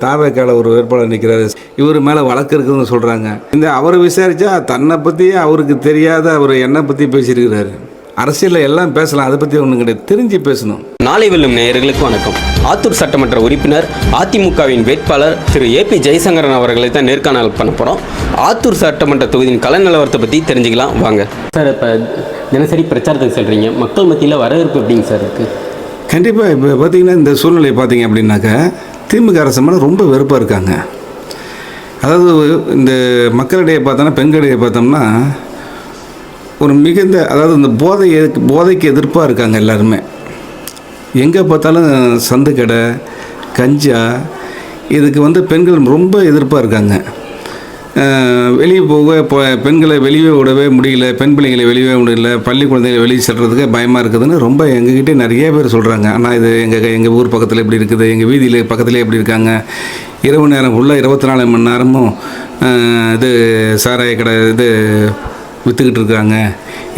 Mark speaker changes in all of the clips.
Speaker 1: தாவேக்கால ஒரு வேட்பாளர் நிற்கிறாரு. இவர் மேலே வழக்கு இருக்குதுன்னு சொல்கிறாங்க. இந்த அவர் விசாரித்தா தன்னை பற்றி அவருக்கு தெரியாத அவர் என்னை பற்றி பேசியிருக்கிறாரு. அரசியலில் எல்லாம் பேசலாம், அதை பற்றி ஒன்றும் கிடையாது, தெரிஞ்சு பேசணும்.
Speaker 2: நாளை வெல்லும் நேயர்களுக்கு வணக்கம். ஆத்தூர் சட்டமன்ற உறுப்பினர் அதிமுகவின் வேட்பாளர் திரு ஏபி ஜெயசங்கரன் அவர்களை தான் நேர்காணல் பண்ண போகிறோம். ஆத்தூர் சட்டமன்ற தொகுதியின் கள நிலவரத்தை பற்றி தெரிஞ்சுக்கலாம் வாங்க. சார், இப்போ தினசரி பிரச்சாரத்துக்கு செல்கிறீங்க, மக்கள் மத்தியில் வரவேற்பு எப்படிங்க சார் இருக்குது?
Speaker 1: கண்டிப்பாக இப்போ பார்த்திங்கன்னா இந்த சூழ்நிலை பார்த்தீங்க அப்படின்னாக்கா திமுக அரசு மேலே ரொம்ப வெறுப்பாக இருக்காங்க. அதாவது இந்த மக்களிடையே பார்த்தோன்னா, பெண்களிடையே பார்த்தோம்னா ஒரு மிகுந்த, அதாவது இந்த போதைக்கு எதிர்ப்பாக இருக்காங்க எல்லாருமே. எங்கே பார்த்தாலும் சந்து கடை, கஞ்சா, இதுக்கு பெண்கள் ரொம்ப எதிர்ப்பாக இருக்காங்க. வெளியே பெண்களை வெளியே விடவே முடியல, பெண் பிள்ளைங்களை வெளியே முடியல, பள்ளி குழந்தைகளை வெளியே செல்றதுக்கு பயமாக இருக்குதுன்னு ரொம்ப எங்ககிட்டே நிறைய பேர் சொல்கிறாங்க. ஆனால் இது எங்கள் ஊர் பக்கத்தில் எப்படி இருக்குது, எங்கள் வீதியில் பக்கத்துலேயே எப்படி இருக்காங்க, இரவு நேரம் ஃபுல்லாக 24 மணி நேரமும் இது சாராய கடை இது விற்றுக்கிட்டு இருக்காங்க,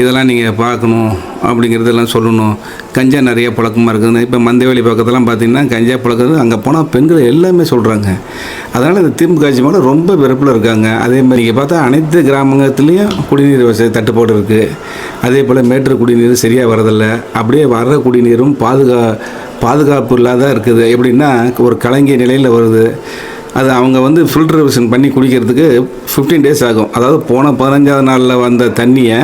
Speaker 1: இதெல்லாம் நீங்கள் பார்க்கணும் அப்படிங்கிறதெல்லாம் சொல்லணும். கஞ்சா நிறைய பழக்கமாக இருக்குதுன்னு இப்போ மந்தவெளி பக்கத்துலாம் பார்த்திங்கன்னா கஞ்சா பழக்கிறது, அங்கே போனால் பெண்கள் எல்லாமே சொல்கிறாங்க. அதனால் இந்த திமுக ஆட்சி மேலே ரொம்ப வெறுப்பில் இருக்காங்க. அதே மாதிரி நீங்கள் பார்த்தா அனைத்து கிராமத்துலேயும் குடிநீர் வசதி தட்டுப்பாடு இருக்குது. அதே போல் மேற்று குடிநீர் சரியாக வரதில்லை. அப்படியே வர்ற குடிநீரும் பாதுகாப்பு இல்லாத இருக்குது. எப்படின்னா ஒரு கலங்கிய நிலையில் வருது. அது அவங்க ஃபில்ட்ரேஷன் பண்ணி குடிக்கிறதுக்கு 15 days ஆகும். அதாவது போன 15ஆவது நாளில் வந்த தண்ணியை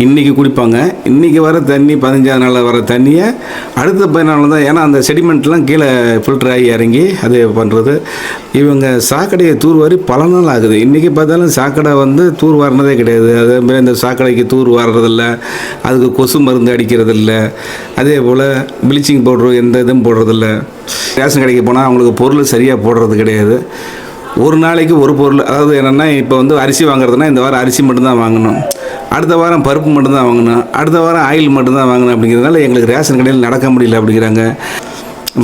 Speaker 1: இன்றைக்கி குடிப்பாங்க. இன்றைக்கி வர தண்ணி 15ஆவது நாளில் வர தண்ணியை அடுத்த 14 தான். ஏன்னா அந்த செடிமெண்ட்லாம் கீழே ஃபில்டர் ஆகி இறங்கி அது பண்ணுறது. இவங்க சாக்கடையை தூர்வாரி பல நாள் ஆகுது. இன்றைக்கி பார்த்தாலும் சாக்கடை தூர் வாரினதே கிடையாது. அதேமாதிரி இந்த சாக்கடைக்கு தூர் வாடுறதில்ல, அதுக்கு கொசு மருந்து அடிக்கிறதில்ல, அதே போல் ப்ளீச்சிங் பவுட்ரு எந்த இதுவும் போடுறதில்ல. ரேஷன் கடைக்கு போனால் அவங்களுக்கு பொருள் சரியாக போடுறது கிடையாது. ஒரு நாளைக்கு ஒரு பொருள், அதாவது என்னென்னா இப்போ அரிசி வாங்குறதுனா இந்த வாரம் அரிசி மட்டும்தான் வாங்கணும், அடுத்த வாரம் பருப்பு மட்டும்தான் வாங்கணும், அடுத்த வாரம் ஆயில் மட்டும்தான் வாங்கணும். அப்படிங்கிறதுனால எங்களுக்கு ரேஷன் கடையில் நடக்க முடியல அப்படிங்கிறாங்க.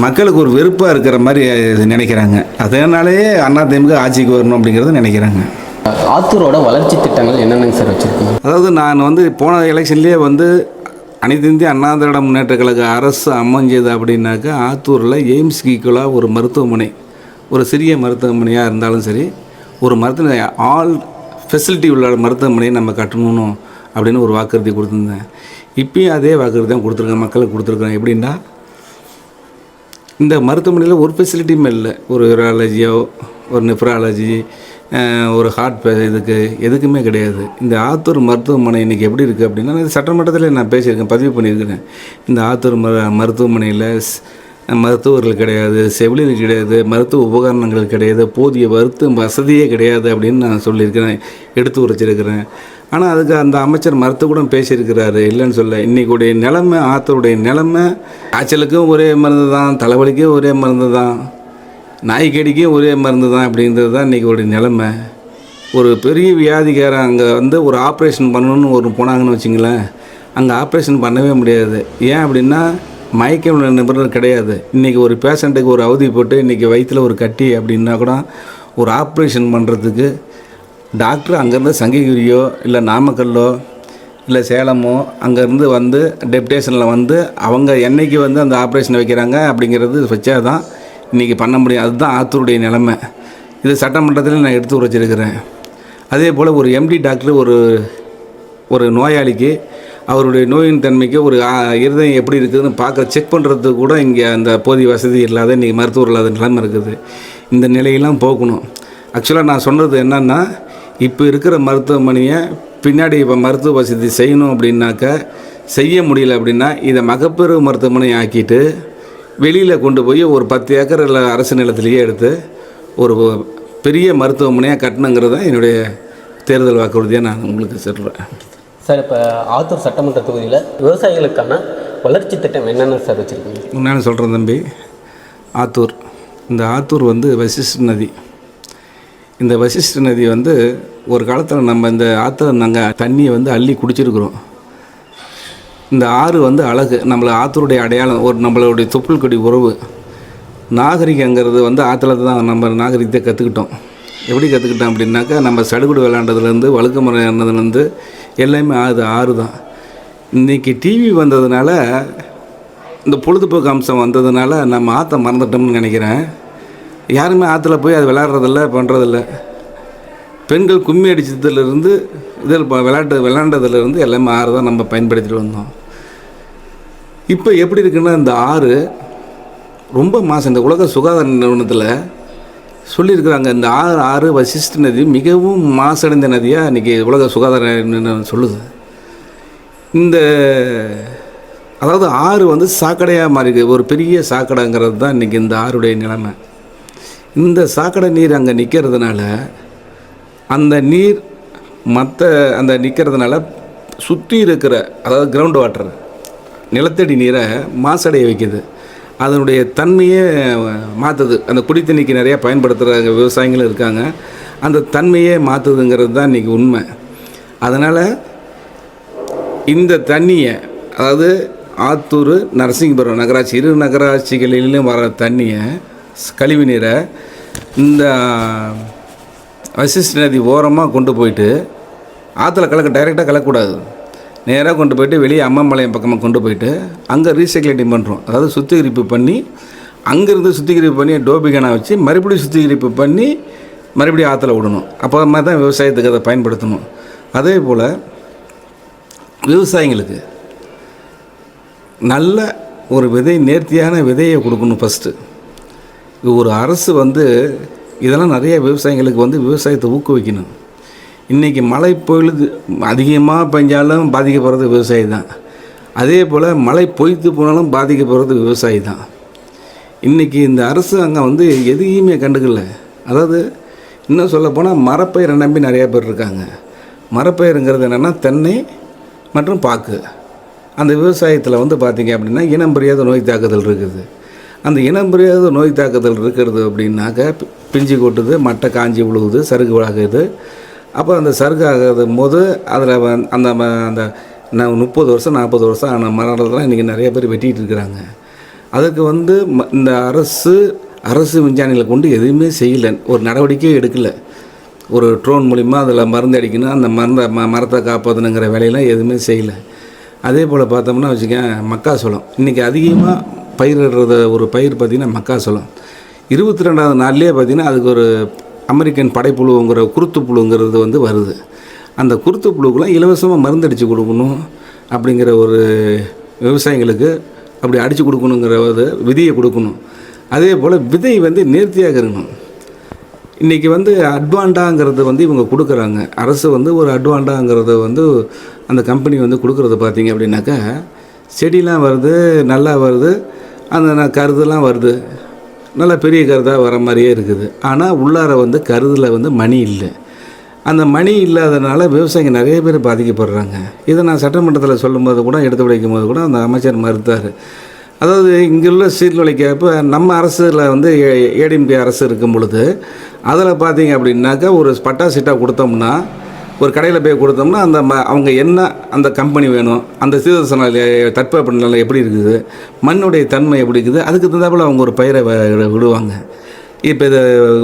Speaker 1: மக்களுக்கு ஒரு வெறுப்பாக இருக்கிற மாதிரி நினைக்கிறாங்க. அதனாலேயே அதிமுக ஆட்சிக்கு வரணும் அப்படிங்கிறத நினைக்கிறாங்க.
Speaker 2: ஆத்தூரோட வளர்ச்சி திட்டங்கள் என்னென்னங்க சார் வச்சுருக்கீங்க?
Speaker 1: அதாவது நான் போன எலெக்ஷன்லேயே அனைத்து இந்திய அண்ணா திராவிட முன்னேற்ற கழக அரசு அமைஞ்சது அப்படின்னாக்கா ஆத்தூரில் எய்ம்ஸ்க்கு ஈக்குவலாக ஒரு மருத்துவமனை, ஒரு சிறிய மருத்துவமனையாக இருந்தாலும் சரி, ஒரு மருத்துவ ஆல் ஃபெசிலிட்டி உள்ள மருத்துவமனையை நம்ம கட்டணும் அப்படின்னு ஒரு வாக்குறுதி கொடுத்துருந்தேன். இப்பயும் அதே வாக்குறுதி தான் கொடுத்துருக்கேன், மக்களுக்கு கொடுத்துருக்கேன். எப்படின்னா இந்த மருத்துவமனையில் ஒரு ஃபெசிலிட்டியுமே இல்லை. ஒரு யூராலஜியோ, ஒரு நெஃப்ராலஜி, ஒரு ஹார்ட் இதுக்கு எதுக்குமே கிடையாது. இந்த ஆத்தூர் மருத்துவமனை இன்றைக்கி எப்படி இருக்குது அப்படின்னா, இது சட்டமன்றத்தில் நான் பேசியிருக்கேன், பதிவு பண்ணியிருக்கிறேன். இந்த ஆத்தூர் மருத்துவமனையில் மருத்துவர்கள் கிடையாது, செவிலியர் கிடையாது, மருத்துவ உபகரணங்கள் கிடையாது, போதிய மருத்துவ வசதியே கிடையாது அப்படின்னு நான் சொல்லியிருக்கிறேன், எடுத்து உரைச்சிருக்கிறேன். ஆனால் அதுக்கு அந்த அமைச்சர் மருத்துவக்கூடம் பேசியிருக்கிறாரு, இல்லைன்னு சொல்ல. இன்றைக்குடைய நிலைமை, ஆத்தூருடைய நிலைமை, காய்ச்சலுக்கும் ஒரே மருந்து தான், தலைவலிக்கும் ஒரே மருந்து தான், நாய்க்கடிக்கே ஒரே மருந்து தான் அப்படிங்கிறது தான் இன்றைக்கி ஒரு நிலைமை. ஒரு பெரிய வியாதிக்காரன் அங்கே ஒரு ஆப்ரேஷன் பண்ணணுன்னு போனாங்கன்னு வச்சிங்களேன், அங்கே ஆப்ரேஷன் பண்ணவே முடியாது. ஏன் அப்படின்னா மயக்க நிபுணர் கிடையாது. இன்றைக்கி ஒரு பேஷண்ட்டுக்கு ஒரு அவதி போட்டு இன்றைக்கி வயிற்றில் ஒரு கட்டி அப்படின்னா கூட ஒரு ஆப்ரேஷன் பண்ணுறதுக்கு டாக்டர் அங்கேருந்து சங்ககிரியோ இல்லை நாமக்கல்லோ இல்லை சேலமோ அங்கேருந்து டெப்டேஷனில் அவங்க என்னைக்கு அந்த ஆப்ரேஷன் வைக்கிறாங்க அப்படிங்கிறது வச்சா தான் இன்றைக்கி பண்ண முடியும். அதுதான் ஆத்தூருடைய நிலைமை. இது சட்டமன்றத்தில் நான் எடுத்து உரைச்சிருக்கிறேன். அதே போல் ஒரு எம்டி டாக்டர் ஒரு நோயாளிக்கு அவருடைய நோயின் தன்மைக்கு ஒரு இருதயம் எப்படி இருக்குதுன்னு செக் பண்ணுறதுக்கு கூட இங்கே அந்த போதிய வசதி இல்லாத இன்றைக்கி மருத்துவர் இல்லாத நிலைமை இருக்குது. இந்த நிலையெல்லாம் போகணும். ஆக்சுவலாக நான் சொன்னது என்னென்னா, இப்போ இருக்கிற மருத்துவமனையை பின்னாடி இப்போ மருத்துவ வசதி செய்யணும் அப்படின்னாக்கா செய்ய முடியல அப்படின்னா இதை மகப்பேறு மருத்துவமனை ஆக்கிட்டு வெளியில் கொண்டு போய் ஒரு 10 ஏக்கர் இல்லை அரசு நிலத்திலேயே எடுத்து ஒரு பெரிய மருத்துவமனையாக கட்டணுங்கிறது தான் என்னுடைய தேர்தல் வாக்குறுதியாக நான் உங்களுக்கு சொல்கிறேன்.
Speaker 2: சார், இப்போ ஆத்தூர் சட்டமன்ற தொகுதியில் விவசாயிகளுக்கான வளர்ச்சி திட்டம் என்னென்ன சார் வச்சுருக்கீங்க?
Speaker 1: நான் சொல்கிறேன் தம்பி. இந்த ஆத்தூர் வசிஷ்ட நதி. இந்த வசிஷ்ட நதி ஒரு காலத்தில் நம்ம இந்த ஆற்றுல நாங்கள் தண்ணியை அள்ளி குடிச்சிருக்கிறோம். இந்த ஆறு அழகு, நம்மளை ஆத்தூருடைய அடையாளம், ஒரு நம்மளுடைய தொப்புள் கொடி உறவு. நாகரிகங்கிறது ஆற்றுல தான் நம்ம நாகரிகத்தை கற்றுக்கிட்டோம். எப்படி கற்றுக்கிட்டோம் அப்படின்னாக்கா, நம்ம சடுகுடு விளையாண்டதுலேருந்து வழுக்க மரம் ஏறினதுலேருந்து எல்லாமே ஆறு தான். இன்றைக்கி டிவி வந்ததுனால, இந்த பொழுதுபோக்கு அம்சம் வந்ததுனால நம்ம ஆற்றை மறந்துட்டோம்னு நினைக்கிறேன். யாருமே ஆற்றுல போய் அது விளையாடுறதில்ல, பண்ணுறதில்ல. பெண்கள் கும்மி அடித்ததுலேருந்து இதில் விளையாண்டதுலேருந்து எல்லாமே ஆறு தான் நம்ம பயன்படுத்திட்டு வந்தோம். இப்போ எப்படி இருக்குன்னா இந்த ஆறு ரொம்ப மாசம். இந்த உலக சுகாதார நிறுவனத்தில் சொல்லியிருக்கிறாங்க, இந்த ஆறு வசிஷ்ட நதி மிகவும் மாசடைந்த நதியாக இன்றைக்கி உலக சுகாதார நிறுவனம் சொல்லுது. இந்த அதாவது ஆறு வந்து சாக்கடையாக மாறிருக்கு, ஒரு பெரிய சாக்கடைங்கிறது தான் இன்றைக்கி இந்த ஆறுடைய நிலைமை. இந்த சாக்கடை நீர் அங்கே நிற்கிறதுனால அந்த நீர் அந்த நிற்கிறதுனால சுற்றி இருக்கிற அதாவது கிரவுண்ட் வாட்டர் நிலத்தடி நீரை மாசடைய வைக்குது, அதனுடைய தன்மையே மாற்றுது. அந்த குடி தண்ணிக்கு நிறையா பயன்படுத்துகிற விவசாயிகளும் இருக்காங்க, அந்த தன்மையே மாற்றுதுங்கிறது தான் இன்றைக்கி உண்மை. அதனால் இந்த தண்ணியை அதாவது ஆத்தூர், நரசிங்கபுரம் நகராட்சி இரு நகராட்சிகளிலும் வர தண்ணியை கழிவு நீரை இந்த வசிஷ்ட நதி ஓரமாக கொண்டு போயிட்டு ஆற்றுல டைரெக்டாக கலக்கக்கூடாது, நேராக கொண்டு போயிட்டு வெளியே அம்மாம்பாளையம் பக்கமாக கொண்டு போயிட்டு அங்கே ரீசைக்ளேட்டிங் பண்ணுறோம். அதாவது சுத்திகரிப்பு பண்ணி அங்கேருந்து சுத்திகரிப்பு பண்ணி டோபிகானா வச்சு மறுபடியும் சுத்திகரிப்பு பண்ணி மறுபடியும் ஆற்றுல விடணும். அப்போ மாதிரி தான் விவசாயத்துக்கு அதை பயன்படுத்தணும். அதே போல் விவசாயிங்களுக்கு நல்ல ஒரு நேர்த்தியான விதையை கொடுக்கணும். ஃபஸ்ட்டு ஒரு அரசு வந்து இதெல்லாம் நிறைய விவசாயிகளுக்கு வந்து விவசாயத்தை ஊக்குவிக்கணும். இன்றைக்கி மழை பொழுது அதிகமாக பெஞ்சாலும் பாதிக்கப்படுறது விவசாயி தான், அதே போல் மழை பொய்த்து போனாலும் பாதிக்கப்படுறது விவசாயி தான். இன்றைக்கி இந்த அரசு அங்கே வந்து எதையுமே கண்டுக்கல. அதாவது இன்னும் சொல்லப்போனால் மரப்பயிரை நம்பி நிறையா பேர் இருக்காங்க. மரப்பயிருங்கிறது என்னென்னா தென்னை மற்றும் பாக்கு. அந்த விவசாயத்தில் வந்து பார்த்திங்க அப்படின்னா இனம் புரியாத நோய் தாக்குதல் இருக்குது. அந்த இனம் புரியாத நோய் தாக்குதல் இருக்கிறது அப்படின்னாக்க பிஞ்சு கொட்டுது, மட்டை காஞ்சி விழுகுது, சருகு ஆகுது. அப்போ அந்த சருகு ஆகாத போது அதில் அந்த 30 வருஷம் 40 வருஷம் ஆன மரங்கள்லாம் இன்றைக்கி நிறைய பேர் வெட்டிகிட்டு இருக்கிறாங்க. அதுக்கு வந்து இந்த அரசு விஞ்ஞானிகளை கொண்டு எதுவுமே செய்யலை, ஒரு நடவடிக்கையும் எடுக்கலை. ஒரு ட்ரோன் மூலிமா அதில் மருந்து அடிக்கணும், அந்த மரத்தை காப்பாற்றணுங்கிற வேலையெல்லாம் எதுவுமே செய்யலை. அதே போல் பார்த்தோம்னா வச்சுக்கேன், மக்காசோளம் இன்றைக்கி அதிகமாக பயிரிடுறத ஒரு பயிர் பார்த்திங்கன்னா மக்காசோளம். 22வது நாள்லேயே பார்த்திங்கன்னா அதுக்கு ஒரு அமெரிக்கன் படைப்புழுங்கிற குருத்துப்புழுங்கிறது வந்து வருது. அந்த குருத்துப்புழுக்கெலாம் இலவசமாக மருந்தடித்து கொடுக்கணும் அப்படிங்கிற ஒரு விவசாயிகளுக்கு அப்படி அடித்து கொடுக்கணுங்கிற ஒரு விதியை கொடுக்கணும். அதே போல் விதை வந்து நேர்த்தியாக இருக்கணும். இன்றைக்கி வந்து அட்வான்டாங்கிறது வந்து இவங்க கொடுக்குறாங்க, அரசு வந்து ஒரு அட்வான்டாங்கிறத வந்து அந்த கம்பெனி வந்து கொடுக்குறது பார்த்திங்க அப்படின்னாக்கா செடிலாம் வருது, நல்லா வருது, அந்த கருதெல்லாம் வருது, நல்லா பெரிய கருதாக வர மாதிரியே இருக்குது. ஆனால் உள்ளார வந்து கருதில் வந்து மணி இல்லை. அந்த மணி இல்லாதனால விவசாயிங்க நிறைய பேர் பாதிக்கப்படுறாங்க. இதை நான் சட்டமன்றத்தில் சொல்லும்போது கூட எடுத்து உடைக்கும் போது கூட அந்த அமைச்சர் மறுத்தார். அதாவது இங்குள்ள சீர்குலைக்கப்போ நம்ம அரசில் வந்து ஏடிஎம்கே அரசு இருக்கும் பொழுது அதில் பார்த்திங்க அப்படின்னாக்கா ஒரு பட்டா சீட்டாக கொடுத்தோம்னா, ஒரு கடையில் போய் கொடுத்தோம்னா அந்த அவங்க என்ன அந்த கம்பெனி வேணும், அந்த சீதோஷண தட்பவெப்ப நிலை எப்படி இருக்குது, மண்ணுடைய தன்மை எப்படி இருக்குது, அதுக்கு தகுந்தாப்புல அவங்க ஒரு பயிரை விடுவாங்க. இப்போ இது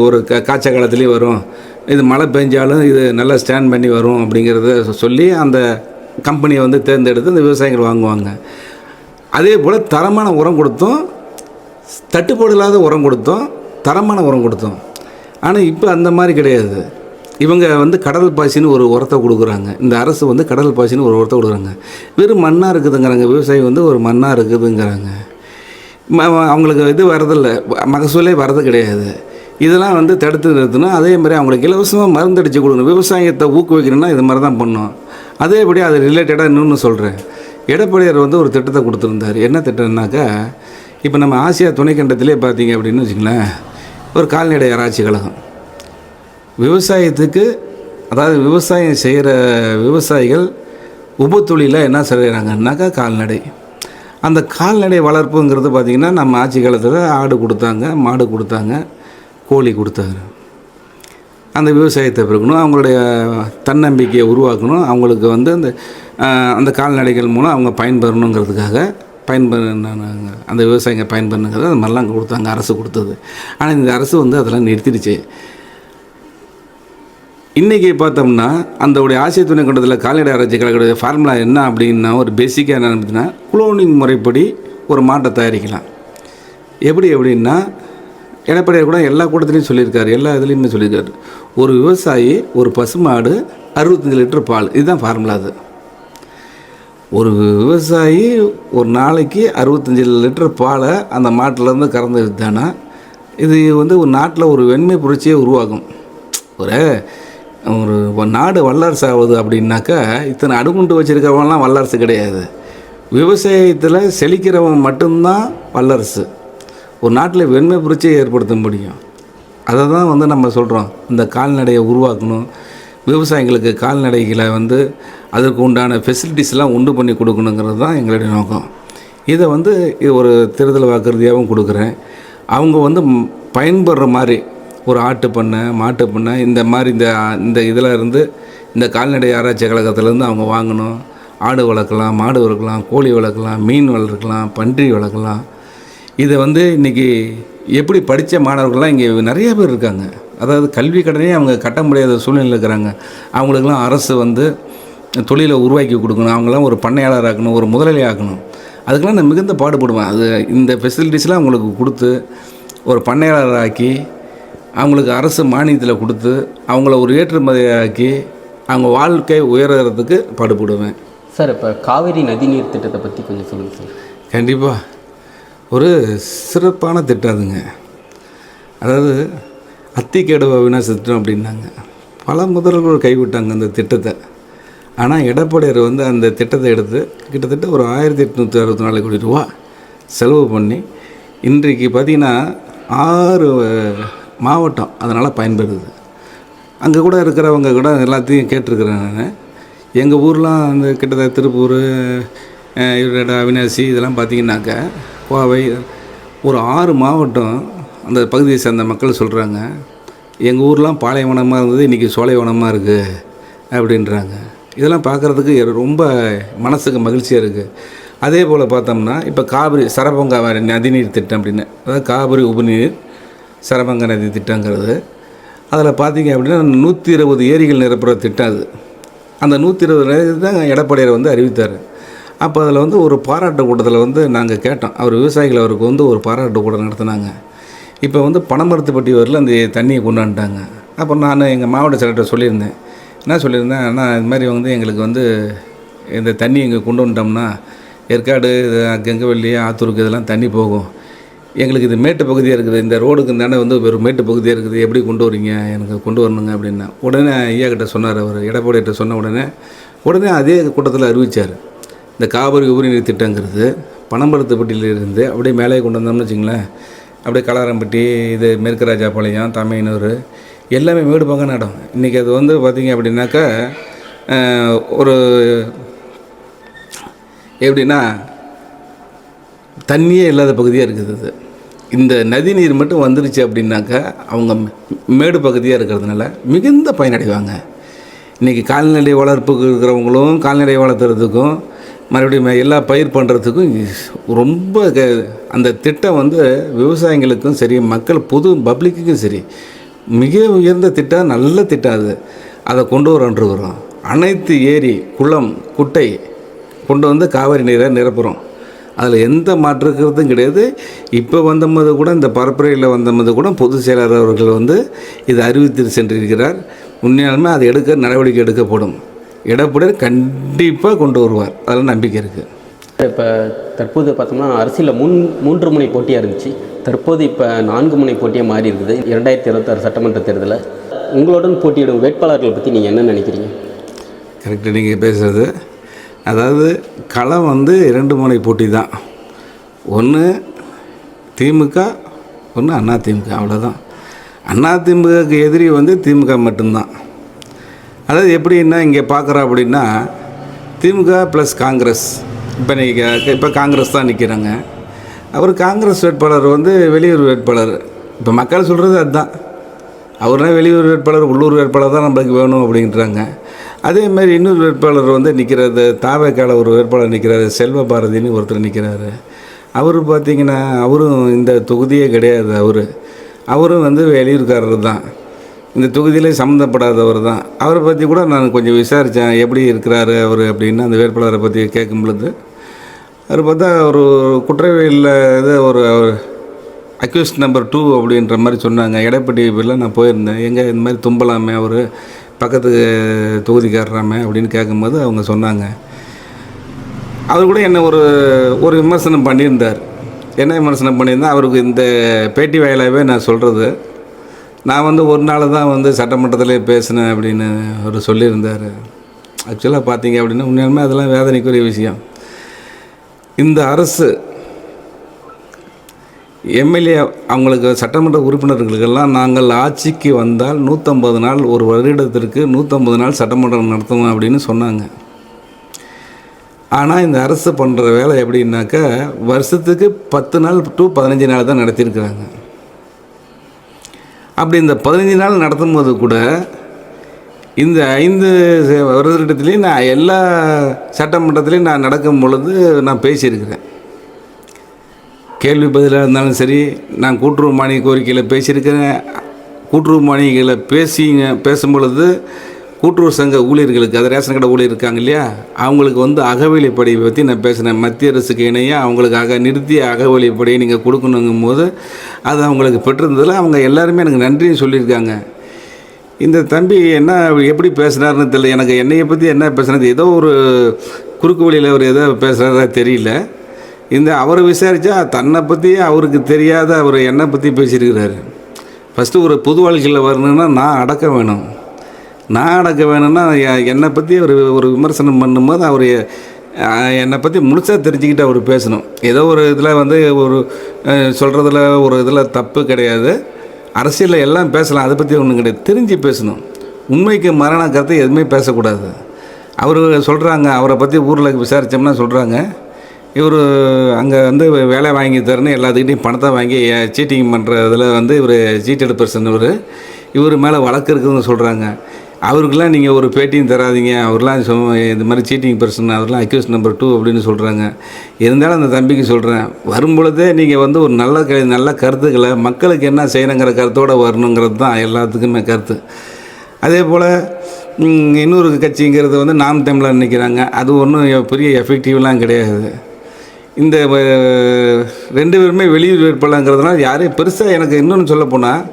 Speaker 1: ஒரு காய்ச்ச காலத்துலேயும் வரும், இது மழை பெஞ்சாலும் இது நல்லா ஸ்டாண்ட் பண்ணி வரும் அப்படிங்கிறத சொல்லி அந்த கம்பெனியை வந்து தேர்ந்தெடுத்து அந்த விவசாயிகள் வாங்குவாங்க. அதே போல் தரமான உரம் கொடுத்தோம், தட்டுப்பாடு இல்லாத உரம் கொடுத்தோம், தரமான உரம் கொடுத்தோம். ஆனால் இப்போ அந்த மாதிரி கிடையாது. இவங்க வந்து கடல் பாசின்னு ஒரு உரத்தை கொடுக்குறாங்க. இந்த அரசு வந்து கடல் பாசின்னு ஒரு உரத்தை கொடுக்குறாங்க. வெறும் மண்ணாக இருக்குதுங்கிறாங்க, விவசாயி வந்து ஒரு மண்ணாக இருக்குதுங்கிறாங்க. அவங்களுக்கு இது வரதில்லை, மகசூலே வரது கிடையாது. இதெல்லாம் வந்து தடுத்து நிறுத்தணும். அதே மாதிரி அவங்களுக்கு இலவசமாக மருந்தடிச்சு கொடுக்கணும். விவசாயத்தை ஊக்குவிக்கணும்னா இது மாதிரி தான் பண்ணணும். அதேபடி அது ரிலேட்டடாக இன்னொன்று சொல்கிறேன். எடப்பாடியார் வந்து ஒரு திட்டத்தை கொடுத்துருந்தார். என்ன திட்டம்னாக்கா, இப்போ நம்ம ஆசியா துணைக்கண்டத்திலே பார்த்தீங்க அப்படின்னு வச்சுங்களேன், ஒரு கால்நடை ஆராய்ச்சி கழகம் விவசாயத்துக்கு, அதாவது விவசாயம் செய்கிற விவசாயிகள் உபத்தொழிலாக என்ன செய்கிறாங்கன்னாக்கா கால்நடை. அந்த கால்நடை வளர்ப்புங்கிறது பார்த்திங்கன்னா நம்ம ஆட்சி காலத்தில் ஆடு கொடுத்தாங்க, மாடு கொடுத்தாங்க, கோழி கொடுத்தாங்க. அந்த விவசாயத்தை பெருக்கணும், அவங்களுடைய தன்னம்பிக்கையை உருவாக்கணும், அவங்களுக்கு வந்து அந்த கால்நடைகள் மூலம் அவங்க பயன்பெறணுங்கிறதுக்காக அந்த விவசாயிங்க பயன்பெறணுங்கிறது அது மாதிரிலாம் கொடுத்தாங்க, அரசு கொடுத்தது. ஆனால் இந்த அரசு வந்து அதெல்லாம் நிறுத்திடுச்சு. இன்றைக்கி பார்த்தோம்னா அந்த ஆசிய துணைக்கண்டத்தில் கால்நடை ஆராய்ச்சி கழகத்துடைய ஃபார்முலா என்ன அப்படின்னா, ஒரு பேசிக்காக என்ன அப்படின்னா, குளோனிங் முறைப்படி ஒரு மாட்டை தயாரிக்கலாம். எப்படின்னா, எடப்பாடியார் கூட எல்லா கூட்டத்திலையும் சொல்லியிருக்காரு, எல்லா இதுலேயுமே சொல்லியிருக்காரு, ஒரு விவசாயி ஒரு பசுமாடு 65 லிட்டர் பால், இதுதான் ஃபார்முலா. அது ஒரு விவசாயி ஒரு நாளைக்கு 65 லிட்டர் பாலை அந்த மாட்டிலேருந்து கறந்து வித்தானா இது வந்து ஒரு நாட்டில் ஒரு வெண்மை புரட்சியை உருவாகும். ஒரு ஒரு நாடு வல்லரசு ஆகுது அப்படின்னாக்கா இத்தனை அடுகுண்டு வச்சுருக்கிறவங்களாம் வல்லரசு கிடையாது. விவசாயத்தில் செழிக்கிறவன் மட்டும்தான் வல்லரசு. ஒரு நாட்டில் வெண்மை புரட்சியை ஏற்படுத்த முடியும். அதை தான் வந்து நம்ம சொல்கிறோம், இந்த கால்நடையை உருவாக்கணும், விவசாயிகளுக்கு கால்நடைகளை வந்து அதற்கு உண்டான ஃபெசிலிட்டிஸ்லாம் உண்டு பண்ணி கொடுக்கணுங்கிறது தான் எங்களுடைய நோக்கம். இதை வந்து ஒரு தேர்தல் வாக்குறுதியாகவும் கொடுக்குறேன். அவங்க வந்து பயன்படுற மாதிரி ஒரு ஆட்டு பண்ணை, மாட்டு பண்ணை, இந்த மாதிரி இந்த இதில் இருந்து இந்த கால்நடை ஆராய்ச்சி கழகத்திலேருந்து அவங்க வாங்கணும். ஆடு வளர்க்கலாம், மாடு வளர்க்கலாம், கோழி வளர்க்கலாம், மீன் வளர்க்கலாம், பன்றி வளர்க்கலாம். இதை வந்து இன்றைக்கி எப்படி படித்த மாணவர்கள்லாம் இங்கே நிறைய பேர் இருக்காங்க. அதாவது கல்வி கடனே அவங்க கட்ட முடியாத சூழ்நிலை இருக்கிறாங்க. அவங்களுக்கெல்லாம் அரசு வந்து தொழிலை உருவாக்கி கொடுக்கணும், அவங்களாம் ஒரு பண்ணையாளர் ஆக்கணும், ஒரு முதலாளி ஆக்கணும். அதுக்கெல்லாம் நான் மிகுந்த பாடுபடுவேன். அது இந்த ஃபெசிலிட்டிஸ்லாம் அவங்களுக்கு கொடுத்து ஒரு பண்ணையாளர் ஆக்கி அவங்களுக்கு அரசு மானியத்தில் கொடுத்து அவங்கள ஒரு ஏற்றுமதியாக்கி அவங்க வாழ்க்கை உயர்கிறதுக்கு பாடுபடுவேன்.
Speaker 2: சார், இப்போ காவிரி நதிநீர் திட்டத்தை பற்றி கொஞ்சம் சொல்லுங்கள் சார்.
Speaker 1: கண்டிப்பாக ஒரு சிறப்பான திட்டம் அதுங்க. அதாவது அத்திக்கேடு அவிநாசி திட்டம் அப்படின்னாங்க. பல முதல்வர்கள் கைவிட்டாங்க அந்த திட்டத்தை. ஆனால் எடப்பாடியார் வந்து அந்த திட்டத்தை எடுத்து கிட்டத்தட்ட ஒரு 1864 கோடி ரூபா செலவு பண்ணி இன்றைக்கு பார்த்திங்கன்னா 6 மாவட்டம் அதனால் பயன்படுது. அங்கே கூட இருக்கிறவங்க கூட எல்லாத்தையும் கேட்டிருக்கிறேன் நான். எங்கள் ஊர்லாம் அந்த கிட்டத்தட்ட திருப்பூர், அவிநாசி இதெல்லாம் பார்த்திங்கனாக்கா கோவை, ஒரு 6 மாவட்டம் அந்த பகுதியை சேர்ந்த மக்கள் சொல்கிறாங்க, எங்கள் ஊர்லாம் பாலைவனமாக இருந்தது இன்றைக்கி சோலைவனமாக இருக்குது அப்படின்றாங்க. இதெல்லாம் பார்க்குறதுக்கு ரொம்ப மனசுக்கு மகிழ்ச்சியாக இருக்குது. அதே போல் பார்த்தோம்னா இப்போ காவிரி சரபங்கா நதிநீர் திட்டம் அப்படின்னு, அதாவது காவிரி உபநீர் சரபங்கா நதி திட்டங்கிறது, அதில் பார்த்திங்க அப்படின்னா 120 ஏரிகள் நிரப்புகிற திட்டம் அது. அந்த 120 ஏரிகள் தான் எடப்பாடியார் வந்து அறிவித்தார். அப்போ அதில் வந்து ஒரு பாராட்டு கூட்டத்தில் வந்து நாங்கள் கேட்டோம், அவர் விவசாயிகள் அவருக்கு வந்து ஒரு பாராட்டு கூட்டம் நடத்தினாங்க. இப்போ வந்து பனமரத்துப்பட்டி வரையில் அந்த தண்ணியை கொண்டாந்துட்டாங்க. அப்போ நான் எங்கள் மாவட்ட செயலர்கிட்ட சொல்லியிருந்தேன், என்ன சொல்லியிருந்தேன், ஆனால் இது மாதிரி வந்து எங்களுக்கு வந்து இந்த தண்ணி இங்கே கொண்டு வந்துட்டோம்னா ஏற்காடு, கெங்கவல்லி, ஆத்தூருக்கு இதெல்லாம் தண்ணி போகும். எங்களுக்கு இது மேட்டு பகுதியாக இருக்குது, இந்த ரோடுக்கு தானே வந்து ஒரு மேட்டு பகுதியாக இருக்குது, எப்படி கொண்டு வரீங்க, எனக்கு கொண்டு வரணுங்க அப்படின்னா. உடனே ஐயா கிட்ட சொன்னார், அவர் எடப்பாடிகிட்ட சொன்ன உடனே அதே கூட்டத்தில் அறிவித்தார், இந்த காவிரி உபரிநீர் திட்டங்கிறது பனம்பரத்துப்பட்டியிலிருந்து அப்படியே மேலே கொண்டு வந்தோம்னு வச்சிங்களேன், அப்படியே கலாரம்பட்டி, இது மேற்கு ராஜாபாளையம், தமையனூர் எல்லாமே மேடு பங்கான இடம். இன்றைக்கி அது வந்து பார்த்திங்க அப்படின்னாக்கா ஒரு எப்படின்னா தண்ணியே இல்லாத பகுதியாக இருக்குது. அது இந்த நதி நீர் மட்டும் வந்துருச்சு அப்படின்னாக்கா அவங்க மேடு பகுதியாக இருக்கிறதுனால மிகுந்த பயனடைவாங்க. இன்றைக்கி கால்நடை வளர்ப்புக்கு இருக்கிறவங்களும் கால்நடை வளர்த்துறதுக்கும் மறுபடியும் எல்லா பயிர் பண்ணுறதுக்கும் ரொம்ப அந்த திட்டம் வந்து விவசாயிகளுக்கும் சரி, மக்கள் பொது பப்ளிக்குக்கும் சரி மிக உயர்ந்த திட்டம், நல்ல திட்டம். அதை கொண்டு வரன்றிருக்கிறோம். அனைத்து ஏரி, குளம், குட்டை கொண்டு வந்து காவிரி நீரை நிரப்புகிறோம். அதில் எந்த மாற்றுக்கிறதும் கிடையாது. இப்போ வந்தபோது கூட இந்த பரப்புரையில் வந்தபோது கூட பொதுச் செயலாளர் அவர்கள் வந்து இதை அறிவித்து சென்றிருக்கிறார். உண்மையாலுமே அதை நடவடிக்கை எடுக்கப்படும். எடப்பாடியார் கண்டிப்பாக கொண்டு வருவார், அதில் நம்பிக்கை இருக்குது.
Speaker 2: இப்போ தற்போது பார்த்தோம்னா அரசியலில் 3 முனை போட்டியாக இருந்துச்சு, தற்போது இப்போ 4 முனை போட்டியாக மாறி இருக்குது. 2026 சட்டமன்ற தேர்தலில் உங்களுடன் போட்டியிடும் வேட்பாளர்களை பற்றி நீங்கள் என்ன நினைக்கிறீங்க?
Speaker 1: கரெக்டாக நீங்கள் பேசுகிறது. அதாவது களம் வந்து 2 முனை போட்டி தான். ஒன்று திமுக, ஒன்று அதிமுக, அவ்வளோதான். அதிமுகவுக்கு எதிரி வந்து திமுக மட்டும்தான். அதாவது எப்படின்னா இங்கே பார்க்குறோம் அப்படின்னா திமுக ப்ளஸ் காங்கிரஸ். இப்போ காங்கிரஸ் தான் நிற்கிறாங்க. அவர் காங்கிரஸ் வேட்பாளர் வந்து வெளியூர் வேட்பாளர். இப்போ மக்கள் சொல்கிறது அதுதான், அவர்னா வெளியூர் வேட்பாளர், உள்ளூர் வேட்பாளர் தான் நம்மளுக்கு வேணும் அப்படின்றாங்க. அதேமாதிரி இன்னொரு வேட்பாளர் வந்து நிற்கிறது, தாவேக்கால ஒரு வேட்பாளர் நிற்கிறாரு, செல்வ பாரதின்னு ஒருத்தர் நிற்கிறாரு. அவர் பார்த்திங்கன்னா அவரும் இந்த தொகுதியே கிடையாது. அவரும் வந்து வெளியூர்காரர் தான், இந்த தொகுதியிலே சம்மந்தப்படாதவர் தான். அவரை பற்றி கூட நான் கொஞ்சம் விசாரித்தேன், எப்படி இருக்கிறாரு அவர் அப்படின்னு. அந்த வேட்பாளரை பற்றி கேட்கும் பொழுது அவர் பார்த்தா ஒரு குற்றவியலில் இது ஒரு அக்யூஸ்ட் நம்பர் 2 அப்படின்ற மாதிரி சொன்னாங்க. எடப்பாடி பேரில் நான் போயிருந்தேன். எங்கே இந்த மாதிரி தும்பலாமே அவர் பக்கத்து தொகுதிக்காரராமே அப்படின்னு கேட்கும்போது அவங்க சொன்னாங்க. அவர் கூட என்னை ஒரு விமர்சனம் பண்ணியிருந்தார். என்ன விமர்சனம் பண்ணியிருந்தால் அவருக்கு இந்த பேட்டி வாயிலாகவே நான் சொல்கிறது, நான் ஒரு நாள் தான் சட்டமன்றத்திலே பேசினேன் அப்படின்னு அவர் சொல்லியிருந்தார். ஆக்சுவலாக பார்த்தீங்க அப்படின்னா உண்மையாலுமே அதெல்லாம் வேதனைக்குரிய விஷயம். இந்த அரசு எம்எல்ஏ அவங்களுக்கு சட்டமன்ற உறுப்பினர்களுக்கெல்லாம் நாங்கள் ஆட்சிக்கு வந்தால் 150 நாள், ஒரு வருடத்திற்கு 150 நாள் சட்டமன்றம் நடத்துவோம் அப்படின்னு சொன்னாங்க. ஆனால் இந்த அரசு பண்ணுற வேலை எப்படின்னாக்கா வருஷத்துக்கு 10 நாள் டு 15 நாள் தான் நடத்தியிருக்கிறாங்க. அப்படி இந்த 15 நாள் நடத்தும் போது கூட இந்த 5 வருடத்துலேயும் நான் எல்லா சட்டமன்றத்துலேயும் நான் நடக்கும் பொழுது நான் பேசியிருக்கிறேன். கேள்வி பதிலாக இருந்தாலும் சரி, நான் கூட்டுறவு மானிய கோரிக்கையில் பேசியிருக்கிறேன். கூட்டுறவு மானியங்களை பேசும் பொழுது கூட்டுறவு சங்க ஊழியர்களுக்கு, அது ரேஷன் கடை ஊழியர் இருக்காங்க இல்லையா, அவங்களுக்கு அகவலிப்படியை பற்றி நான் பேசினேன். மத்திய அரசுக்கு இணையாக அவங்களுக்கு நிறுத்திய அகவலிப்படியை நீங்கள் கொடுக்கணுங்கும் போது அது அவங்களுக்கு பெற்றிருந்ததில் அவங்க எல்லாருமே எனக்கு நன்றியும் சொல்லியிருக்காங்க. இந்த தம்பி என்ன எப்படி பேசுனாருன்னு தெரியல. எனக்கு என்னையை பற்றி என்ன பேசுனது, ஏதோ ஒரு குறுக்கு வழியில் அவர் ஏதோ பேசுகிறதா தெரியல. அவரை விசாரித்தா தன்னை பற்றி அவருக்கு தெரியாத அவர் என்னை பற்றி பேசியிருக்கிறாரு. ஃபஸ்ட்டு ஒரு புது வாழ்க்கையில் வரணுன்னா நான் அடக்க வேணும்னா என்னை பற்றி ஒரு விமர்சனம் பண்ணும்போது அவர் என்னை பற்றி முழுசாக தெரிஞ்சுக்கிட்டு அவர் பேசணும். ஏதோ ஒரு இதில் ஒரு சொல்கிறதுல ஒரு இதில் தப்பு கிடையாது. அரசியலில் எல்லாம் பேசலாம், அதை பற்றி ஒன்றும் கிடையாது. தெரிஞ்சு பேசணும். உண்மைக்கு மரண கருத்தை எதுவுமே பேசக்கூடாது. அவர் சொல்கிறாங்க, அவரை பற்றி ஊரில் விசாரித்தோம்னா சொல்கிறாங்க, இவர் அங்கே வேலை வாங்கி தரேன்னு எல்லாத்துக்கிட்டையும் பணத்தை வாங்கி சீட்டிங் பண்ணுறதுல இவர் சீட்டெடு பர்சன், இவர் மேலே வழக்கு இருக்குதுன்னு சொல்கிறாங்க. அவருக்கெல்லாம் நீங்கள் ஒரு பேட்டியும் தராதிங்க, அவர்லாம் இந்த மாதிரி சீட்டிங் பர்சன், அவர்லாம் அக்யூஸ் நம்பர் 2 அப்படின்னு சொல்கிறாங்க. இருந்தாலும் அந்த தம்பிக்கு சொல்கிறேன், வரும்பொழுதே நீங்கள் ஒரு நல்ல கருத்துக்களை மக்களுக்கு என்ன செய்யணுங்கிற கருத்தோடு வரணுங்கிறது தான் எல்லாத்துக்குமே கருத்து. அதே போல் இன்னொரு கட்சிங்கிறது நாம் தமிழர் நினைக்கிறாங்க. அது ஒன்றும் பெரிய எஃபெக்டிவ்லாம் கிடையாது. இந்த 2 பேருமே வெளியூர் வேட்பாளருங்கிறதுனால யாரையும் பெருசாக எனக்கு இன்னொன்று சொல்ல போனால்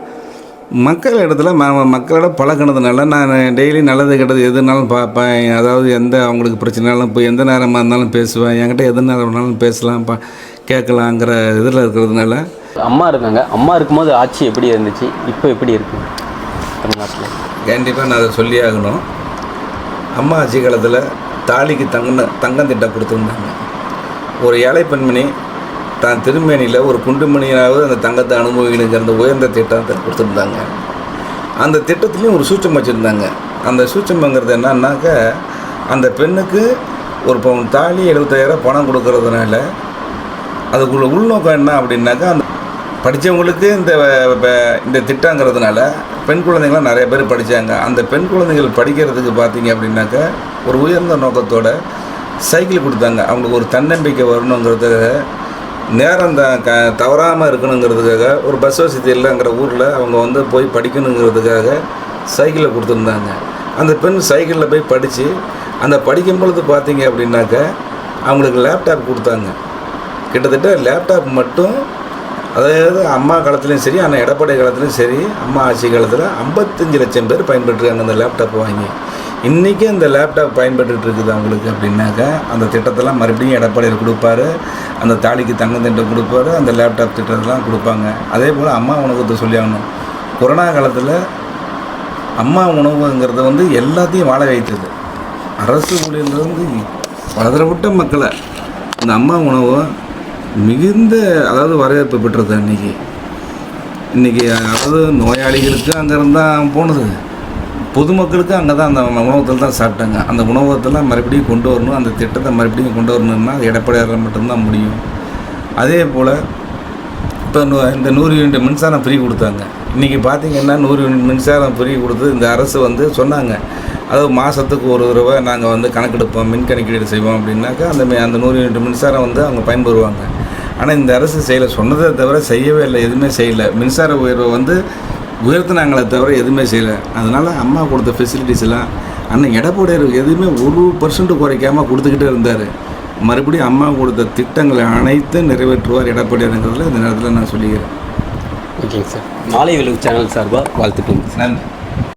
Speaker 1: மக்கள் இடத்துல மக்களோட பழகினதுனால நான் டெய்லி நல்லது கெட்டது எதுனாலும் பார்ப்பேன். அதாவது அவங்களுக்கு பிரச்சனைனாலும் போய் எந்த நேரமாக இருந்தாலும் பேசுவேன். என்கிட்ட எந்த நேரம் வேணாலும் பேசலாம், கேட்கலாங்கிற இதில் இருக்கிறதுனால.
Speaker 2: அம்மா இருக்காங்க, அம்மா இருக்கும்போது ஆட்சி எப்படி இருந்துச்சு, இப்போ எப்படி இருக்குது தமிழ்நாட்டில்?
Speaker 1: கண்டிப்பாக நான் அதை சொல்லி ஆகணும். அம்மா ஆட்சி காலத்தில் தாலிக்கு தங்கம் திட்டம் கொடுத்துருந்தாங்க. ஒரு ஏழை பெண்மணி தான் திருமேனியில் ஒரு குண்டுமணியாவது அந்த தங்கத்தை அனுபவிக்கணுங்கிற அந்த உயர்ந்த திட்டத்தை கொடுத்துருந்தாங்க. அந்த திட்டத்துலேயும் ஒரு சூட்சம் வச்சுருந்தாங்க. அந்த சூட்சம்ங்கிறது என்னன்னாக்க, அந்த பெண்ணுக்கு ஒரு பவுன் தாலி 75,000 பணம் கொடுக்கறதுனால அதுக்குள்ள உள்நோக்கம் என்ன அப்படின்னாக்கா, அந்த படித்தவங்களுக்கு இந்த திட்டங்கிறதுனால பெண் குழந்தைங்களாம் நிறைய பேர் படித்தாங்க. அந்த பெண் குழந்தைகள் படிக்கிறதுக்கு பார்த்தீங்க அப்படின்னாக்கா ஒரு உயர்ந்த நோக்கத்தோட சைக்கிள் கொடுத்தாங்க. அவங்களுக்கு ஒரு தன்னம்பிக்கை வரணுங்கிறதுக்காக, நேரம் தவறாமல் இருக்கணுங்கிறதுக்காக, ஒரு பஸ் வசதி இல்லைங்கிற ஊரில் அவங்க போய் படிக்கணுங்கிறதுக்காக சைக்கிளை கொடுத்துருந்தாங்க. அந்த பெண் சைக்கிளில் போய் படித்து அந்த படிக்கும் பொழுது பார்த்தீங்க அப்படின்னாக்க அவங்களுக்கு லேப்டாப் கொடுத்தாங்க. கிட்டத்தட்ட லேப்டாப் மட்டும், அதாவது அம்மா காலத்துலேயும் சரி, ஆனால் எடப்பாடி காலத்துலேயும் சரி, அம்மா ஆட்சி காலத்தில் 55 லட்சம் பேர் பயன்பெற்றிருக்காங்க அந்த லேப்டாப் வாங்கி. இன்றைக்கி அந்த லேப்டாப் பயன்பெற்றுட்டு இருக்குது அவங்களுக்கு அப்படின்னாக்கா, அந்த திட்டத்தெல்லாம் மறுபடியும் எடப்பாடியில் கொடுப்பாரு. அந்த தாலிக்கு தங்கம் திட்டம் கொடுப்பாரு, அந்த லேப்டாப் திட்டத்தெல்லாம் கொடுப்பாங்க. அதே போல் அம்மா உணவகத்தை சொல்லி ஆகணும். கொரோனா காலத்தில் அம்மா உணவுங்கிறது எல்லாத்தையும் வாழ வைத்தது. அரசு ஊழியர்லேருந்து பலதரப்பட்ட மக்களை இந்த அம்மா உணவு மிகுந்த வரவேற்பு பெற்றது. இன்றைக்கி அதாவது நோயாளிகளுக்கு அங்கேருந்து தான் போனது, பொதுமக்களுக்கு அங்கே தான் அந்த உணவகத்தில் தான் சாப்பிட்டாங்க. அந்த உணவகத்தில் மறுபடியும் கொண்டு வரணும், அந்த திட்டத்தை மறுபடியும் கொண்டு வரணும்னா அது எடப்பாடியால் மட்டும்தான் முடியும். அதே போல் இப்போ இந்த 100 யூனிட் மின்சாரம் ஃப்ரீ கொடுத்தாங்க. இன்றைக்கி பார்த்திங்கன்னா 100 யூனிட் மின்சாரம் ஃப்ரீ கொடுத்து இந்த அரசு சொன்னாங்க, அதாவது மாதத்துக்கு ஒரு தடவை நாங்கள் கணக்கெடுப்போம், மின் கணக்கீடு செய்வோம் அப்படின்னாக்கா அந்த 100 யூனிட் மின்சாரம் அவங்க பயன்பெறுவாங்க. ஆனால் இந்த அரசு செய்யலை, சொன்னதை தவிர செய்யவே இல்லை, எதுவுமே செய்யலை. மின்சார உயர்வை உயர்த்தினாங்களே தவிர எதுவுமே செய்யலை. அதனால் அம்மா கொடுத்த ஃபெசிலிட்டிஸ் எல்லாம் அண்ணன் எடப்பாடியார் எதுவுமே 1% குறைக்காமல் கொடுத்துக்கிட்டே இருந்தார். மறுபடியும் அம்மா கொடுத்த திட்டங்களை அனைத்தும் நிறைவேற்றுவார் எடப்பாடியாருங்கிறதுல இந்த நேரத்தில் நான் சொல்லிக்கிறேன்.
Speaker 2: ஓகேங்க சார். மாலை விளைவு சேனல் சார்பாக வாழ்த்துக்கள்.
Speaker 1: நன்றி.